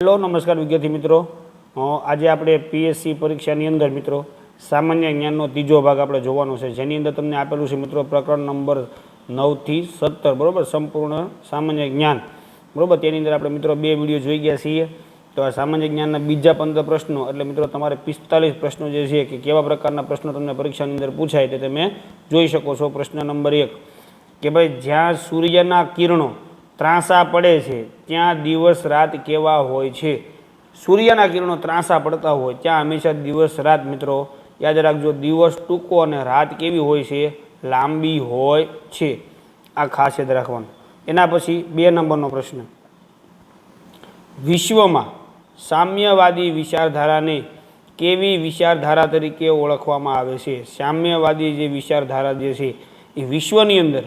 Hello नमस्कार विद्यार्थी मित्रों। आज આપણે પીએસસી પરીક્ષાની અંદર મિત્રો સામાન્ય જ્ઞાનનો ત્રીજો ભાગ આપણે જોવાનો છે, જેની અંદર તમને આપેલું છે મિત્રો પ્રકરણ નંબર 9 થી 17 બરોબર, સંપૂર્ણ સામાન્ય જ્ઞાન બરોબર. તેની અંદર આપણે મિત્રો બે વિડીયો જોઈ ગયા છીએ. તો આ સામાન્ય જ્ઞાનના બીજા 15 પ્રશ્નો એટલે મિત્રો તમારે 45 પ્રશ્નો જે છે કે કેવા પ્રકારના પ્રશ્નો તમને પરીક્ષાની અંદર પૂછાય તે તમે જોઈ શકો છો. પ્રશ્ન નંબર 1 કે ભાઈ જ્યાં સૂર્યના કિરણો ત્રાંસા પડે છે ત્યાં દિવસ રાત કેવા હોય છે. સૂર્યના કિરણો ત્રાંસા પડતા હોય ત્યાં હંમેશા દિવસ રાત મિત્રો યાદ રાખજો, દિવસ ટૂંકો અને રાત કેવી હોય છે, લાંબી હોય છે. આ ખાસ યાદ રાખવાનું. એના પછી 2 નંબરનો પ્રશ્ન, વિશ્વમાં સામ્યવાદી વિચારધારાને કેવી વિચારધારા તરીકે ઓળખવામાં આવે છે. સામ્યવાદી જે વિચારધારા જે છે એ વિશ્વની અંદર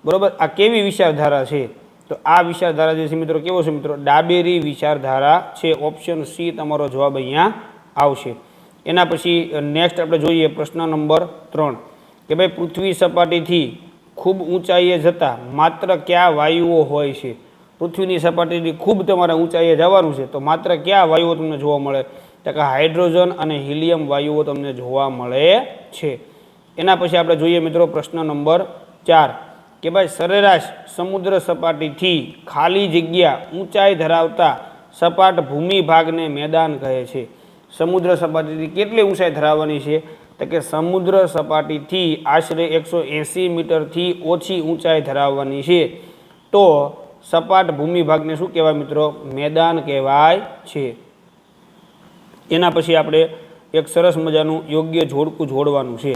બરાબર આ કેવી વિચારધારા છે, તો આ વિચારધારા જે છે મિત્રો કેવો છે મિત્રો, ડાબેરી વિચારધારા છે. ઓપ્શન સી તમારો જવાબ અહીંયા આવશે. એના પછી નેક્સ્ટ આપણે જોઈએ પ્રશ્ન નંબર 3 કે ભાઈ પૃથ્વી સપાટીથી ખૂબ ઊંચાઈએ જતા માત્ર કયા વાયુઓ હોય છે. પૃથ્વીની સપાટીથી ખૂબ તમારે ઊંચાઈએ જવાનું છે તો માત્ર કયા વાયુઓ તમને જોવા મળે, તો કે હાઇડ્રોજન અને હિલિયમ વાયુઓ તમને જોવા મળે છે. એના પછી આપણે જોઈએ મિત્રો પ્રશ્ન નંબર 4 કે ભાઈ સરેરાશ સમુદ્ર સપાટીથી ખાલી જગ્યા ઊંચાઈ ધરાવતા સપાટ ભૂમિ ભાગને મેદાન કહે છે. સમુદ્ર સપાટીથી કેટલી ઊંચાઈ ધરાવવાની છે, તો કે સમુદ્ર સપાટીથી આશરે 180 મીટરથી ઓછી ઊંચાઈ ધરાવવાની છે તો સપાટ ભૂમિ ભાગને શું કહેવાય મિત્રો, મેદાન કહેવાય છે. એના પછી આપણે એક સરસ મજાનું યોગ્ય જોડકું જોડવાનું છે.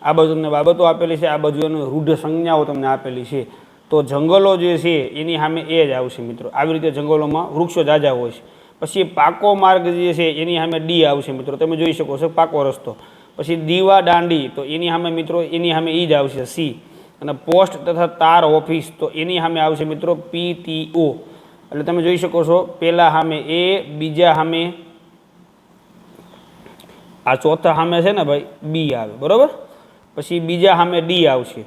આ બાજુ તમને બાબતો આપેલી છે, આ બાજુ એનું રૂઢ સંજ્ઞાઓ તમને આપેલી છે. તો જંગલો જે છે એની સામે એ જ આવશે મિત્રો. આવી રીતે જંગલોમાં વૃક્ષો જાજા હોય છે. પછી પાકો માર્ગ જે છે એની સામે ડી આવશે મિત્રો, તમે જોઈ શકો છો પાકો રસ્તો. પછી દીવા દાંડી તો એની સામે મિત્રો એની સામે એ જ આવશે સી. અને પોસ્ટ તથા તાર ઓફિસ તો એની સામે આવશે મિત્રો PTO. એટલે તમે જોઈ શકો છો પહેલા સામે એ, બીજા સામે આ ચોથા સામે છે ને ભાઈ બી આવે બરાબર. પછી બીજા સામે ડી આવશે,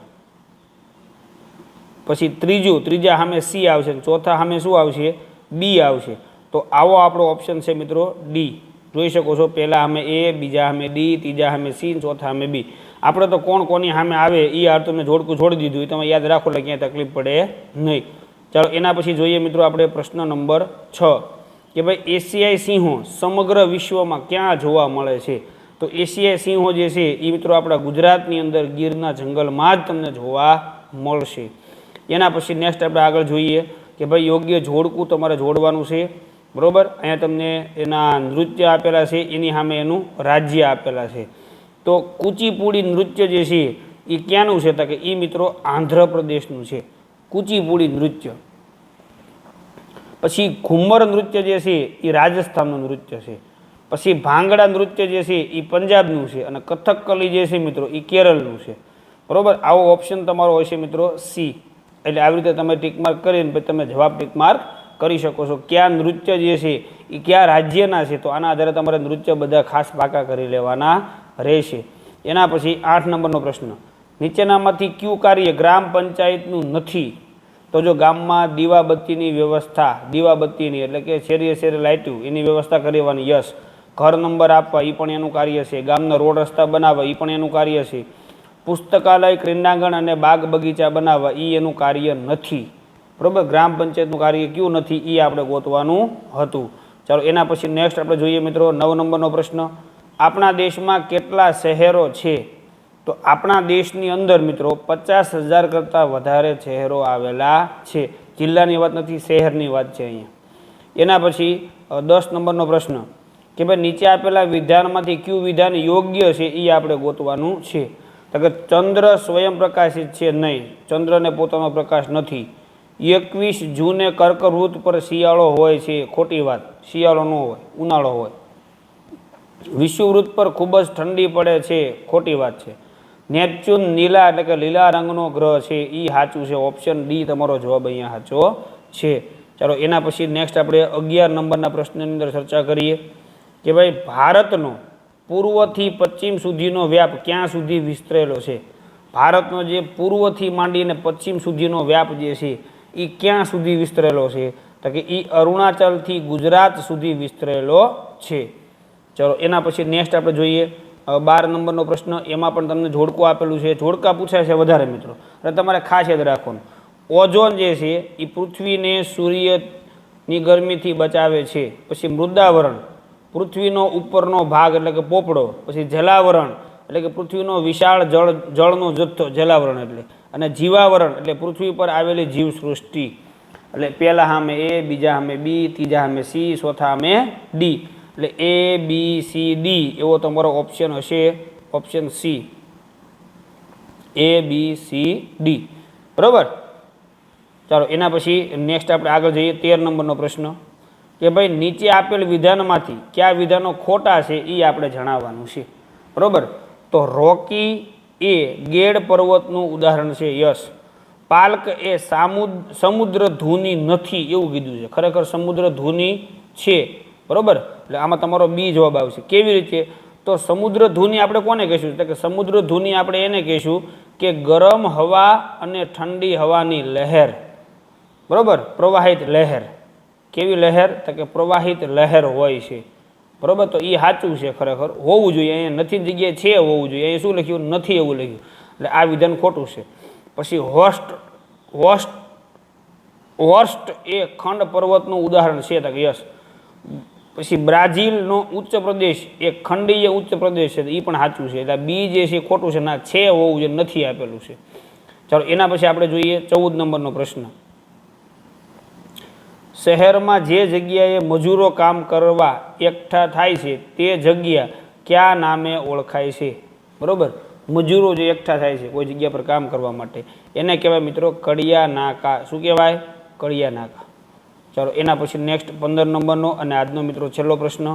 પછી ત્રીજા સામે સી આવશે, ચોથા સામે શું આવશે, બી આવશે. તો આવો આપણો ઓપ્શન છે મિત્રો ડી. જોઈ શકો છો પહેલા સામે એ, બીજા સામે ડી, ત્રીજા સામે સી, ચોથા સામે બી. આપણે તો કોણ કોની સામે આવે એ આ તમને જોડકું જોડી દીધું, એ તમે યાદ રાખો એટલે ક્યાંય તકલીફ પડે નહીં. ચાલો એના પછી જોઈએ મિત્રો આપણે પ્રશ્ન નંબર 6 કે ભાઈ એશિયાઈ સિંહો સમગ્ર વિશ્વમાં ક્યાં જોવા મળે છે. તો એશિયાઈ સિંહો જે છે એ મિત્રો આપણા ગુજરાતની અંદર ગીરના જંગલમાં જ તમને જોવા મળશે. એના પછી નેક્સ્ટ આપણે આગળ જોઈએ કે ભાઈ યોગ્ય જોડકું તમારે જોડવાનું છે બરાબર. અહીંયા તમને એના નૃત્ય આપેલા છે, એની સામે એનું રાજ્ય આપેલા છે. તો કુચીપુડી નૃત્ય જે છે એ ક્યાંનું છે, તો કે એ મિત્રો આંધ્રપ્રદેશનું છે કુચીપુડી નૃત્ય. પછી ઘુમર નૃત્ય જે છે એ રાજસ્થાનનું નૃત્ય છે. પછી ભાંગડા નૃત્ય જે છે એ પંજાબનું છે અને કથકલી જે છે મિત્રો એ કેરળનું છે બરાબર. આવો ઓપ્શન તમારો હોય છે મિત્રો સી. એટલે આવી રીતે તમે ટીક માર્ક કરીને પછી તમે જવાબ ટીક માર્ક કરી શકો છો. કયા નૃત્ય જે છે એ કયા રાજ્યના છે તો આના આધારે તમારે નૃત્ય બધા ખાસ પાકા કરી લેવાના રહેશે. એના પછી 8 નંબરનો પ્રશ્ન, નીચેનામાંથી કયું કાર્ય ગ્રામ પંચાયતનું નથી. તો જો ગામમાં દીવાબત્તીની વ્યવસ્થા, દીવાબત્તીની એટલે કે શેરીએ શેરે લાઇટું એની વ્યવસ્થા કરવાની, યસ. ઘર નંબર આપવા એ પણ એનું કાર્ય છે. ગામના રોડ રસ્તા બનાવવા એ પણ એનું કાર્ય છે. પુસ્તકાલય, ક્રીડાંગણ અને બાગ બગીચા બનાવવા એ એનું કાર્ય નથી બરાબર. ગ્રામ પંચાયતનું કાર્ય કયું નથી એ આપણે ગોતવાનું હતું. ચાલો એના પછી નેક્સ્ટ આપણે જોઈએ મિત્રો 9 નંબરનો પ્રશ્ન, આપણા દેશમાં કેટલા શહેરો છે. તો આપણા દેશની અંદર મિત્રો 50,000 કરતાં વધારે શહેરો આવેલા છે. જિલ્લાની વાત નથી, શહેરની વાત છે અહીંયા. એના પછી 10 નંબરનો પ્રશ્ન કે ભાઈ નીચે આપેલા વિધાનમાંથી કયું વિધાન યોગ્ય છે એ આપણે ગોતવાનું છે. તો કે ચંદ્ર સ્વયં પ્રકાશિત છે નહીં, ચંદ્રને પોતાનો પ્રકાશ નથી. 21 જૂને કર્કવૃત પર શિયાળો હોય છે, ખોટી વાત, શિયાળો ન હોય, ઉનાળો હોય. વિષુવવૃત્ત પર ખૂબ જ ઠંડી પડે છે, ખોટી વાત છે. નેપચ્યુન નીલા એટલે કે લીલા રંગનો ગ્રહ છે એ સાચું છે. ઓપ્શન ડી તમારો જવાબ અહીંયા સાચો છે. ચાલો એના પછી નેક્સ્ટ આપણે 11 નંબરના પ્રશ્નની અંદર ચર્ચા કરીએ કે ભાઈ ભારતનો પૂર્વથી પશ્ચિમ સુધીનો વ્યાપ ક્યાં સુધી વિસ્તરેલો છે. ભારતનો જે પૂર્વથી માંડીને પશ્ચિમ સુધીનો વ્યાપ જે છે એ ક્યાં સુધી વિસ્તરેલો છે, તો કે એ અરુણાચલથી ગુજરાત સુધી વિસ્તરેલો છે. ચલો એના પછી નેક્સ્ટ આપણે જોઈએ 12 નંબરનો પ્રશ્ન. એમાં પણ તમને જોડકું આપેલું છે. જોડકા પૂછાય છે વધારે મિત્રો, એટલે તમારે ખાસ યાદ રાખવાનું. ઓઝોન જે છે એ પૃથ્વીને સૂર્યની ગરમીથી બચાવે છે. પછી મૃદાવરણ, પૃથ્વીનો ઉપરનો ભાગ એટલે કે પોપડો. પછી જલાવરણ એટલે કે પૃથ્વીનો વિશાળ જળનો જથ્થો, જલાવરણ એટલે. અને જીવાવરણ એટલે પૃથ્વી પર આવેલી જીવસૃષ્ટિ. એટલે પહેલા સામે એ, બીજા સામે બી, ત્રીજા સામે સી, ચોથા સામે ડી. એટલે એ બી સી ડી એવો તમારો ઓપ્શન હશે, ઓપ્શન સી, એ બી સી ડી. બરાબર. ચાલો એના પછી નેક્સ્ટ આપણે આગળ જઈએ 13 નંબરનો પ્રશ્ન કે ભાઈ નીચે આપેલ વિધાનમાંથી કયા વિધાનો ખોટા છે એ આપણે જણાવવાનું છે. બરાબર. તો રોકી એ ગેડ પર્વતનું ઉદાહરણ છે, યસ. પાલ્ક એ સમુદ્ર ધૂની નથી એવું કીધું છે, ખરેખર સમુદ્ર ધૂની છે. બરાબર. એટલે આમાં તમારો બી જવાબ આવશે. કેવી રીતે? તો સમુદ્ર ધૂની આપણે કોને કહીશું? એટલે કે સમુદ્ર ધૂની આપણે એને કહીશું કે ગરમ હવા અને ઠંડી હવાની લહેર. બરાબર. પ્રવાહિત લહેર. કેવી લહેર? તો કે પ્રવાહિત લહેર હોય છે. બરાબર. તો એ સાચું છે, ખરેખર હોવું જોઈએ. અહીંયા નથી જગ્યાએ છે હોવું જોઈએ, અહીંયા શું લખ્યું? નથી એવું લખ્યું. એટલે આ વિધાન ખોટું છે. પછી હોર્સ્ટ એ ખંડ પર્વતનું ઉદાહરણ છે, તો કે યસ. પછી બ્રાઝિલનો ઉચ્ચ પ્રદેશ એ ખંડીય ઉચ્ચ પ્રદેશ છે, એ પણ સાચું છે. એટલે બી જે છે ખોટું છે, ના છે હોવું જોઈએ, નથી આપેલું છે. ચાલો એના પછી આપણે જોઈએ 14 નંબરનો પ્રશ્ન. શહેરમાં જે જગ્યાએ મજૂરો કામ કરવા એકઠા થાય છે તે જગ્યા કયા નામે ઓળખાય છે? બરાબર. મજૂરો જે એકઠા થાય છે કોઈ જગ્યા પર કામ કરવા માટે એને કહેવાય મિત્રો કડિયા નાકા. શું કહેવાય? કડિયા નાકા. ચાલો એના પછી નેક્સ્ટ 15 નંબરનો અને આજનો મિત્રો છેલ્લો પ્રશ્ન.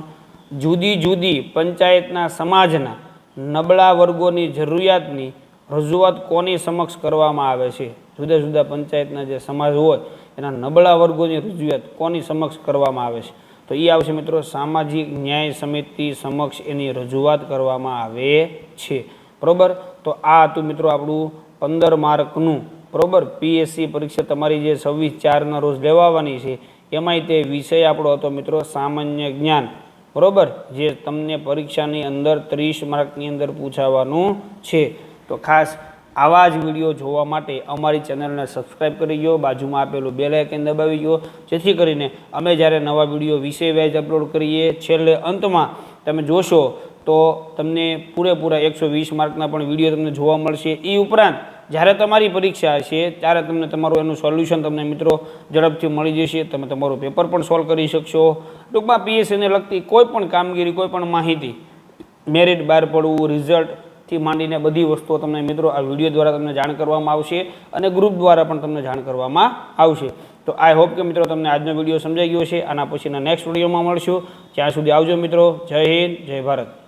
જુદી જુદી પંચાયતના સમાજના નબળા વર્ગોની જરૂરિયાતની રજૂઆત કોની સમક્ષ કરવામાં આવે છે? જુદા જુદા પંચાયતના જે સમાજ હોય એના નબળા વર્ગોની રજૂઆત કોની સમક્ષ કરવામાં આવે છે? તો એ આવશે મિત્રો સામાજિક ન્યાય સમિતિ સમક્ષ એની રજૂઆત કરવામાં આવે છે. બરાબર. તો આ હતું મિત્રો આપણું 15 માર્કનું બરાબર પીએસસી પરીક્ષા તમારી જે 26/4ના રોજ લેવાવાની છે એમાંય તે વિષય આપણો હતો મિત્રો સામાન્ય જ્ઞાન. બરાબર. જે તમને પરીક્ષાની અંદર 30 માર્કની અંદર પૂછાવાનું છે. તો ખાસ આવા જ વિડીયો જોવા માટે અમારી ચેનલને સબસ્ક્રાઈબ કરી ગયો, બાજુમાં આપેલું બેલ આઇકન દબાવી ગયો, જેથી કરીને અમે જ્યારે નવા વિડીયો વિષય વાઇઝ અપલોડ કરીએ છેલ્લે અંતમાં તમે જોશો તો તમને પૂરેપૂરા 120 માર્કના પણ વિડીયો તમને જોવા મળશે. એ ઉપરાંત જ્યારે તમારી પરીક્ષા હશે ત્યારે તમને તમારું એનું સોલ્યુશન તમને મિત્રો ઝડપથી મળી જશે. તમે તમારું પેપર પણ સોલ્વ કરી શકશો. ટૂંકમાં પીએસસીને લગતી કોઈ પણ કામગીરી, કોઈ પણ માહિતી, મેરિટ બહાર પડવું, રિઝલ્ટથી માંડીને બધી વસ્તુઓ તમને મિત્રો આ વિડીયો દ્વારા તમને જાણ કરવામાં આવશે અને ગ્રુપ દ્વારા પણ તમને જાણ કરવામાં આવશે. તો આઈ હોપ કે મિત્રો તમને આજનો વિડીયો સમજાઈ ગયો છે. આના પછીના નેક્સ્ટ વિડીયોમાં મળશું. ત્યાં સુધી આવજો મિત્રો. જય હિન્દ, જય ભારત.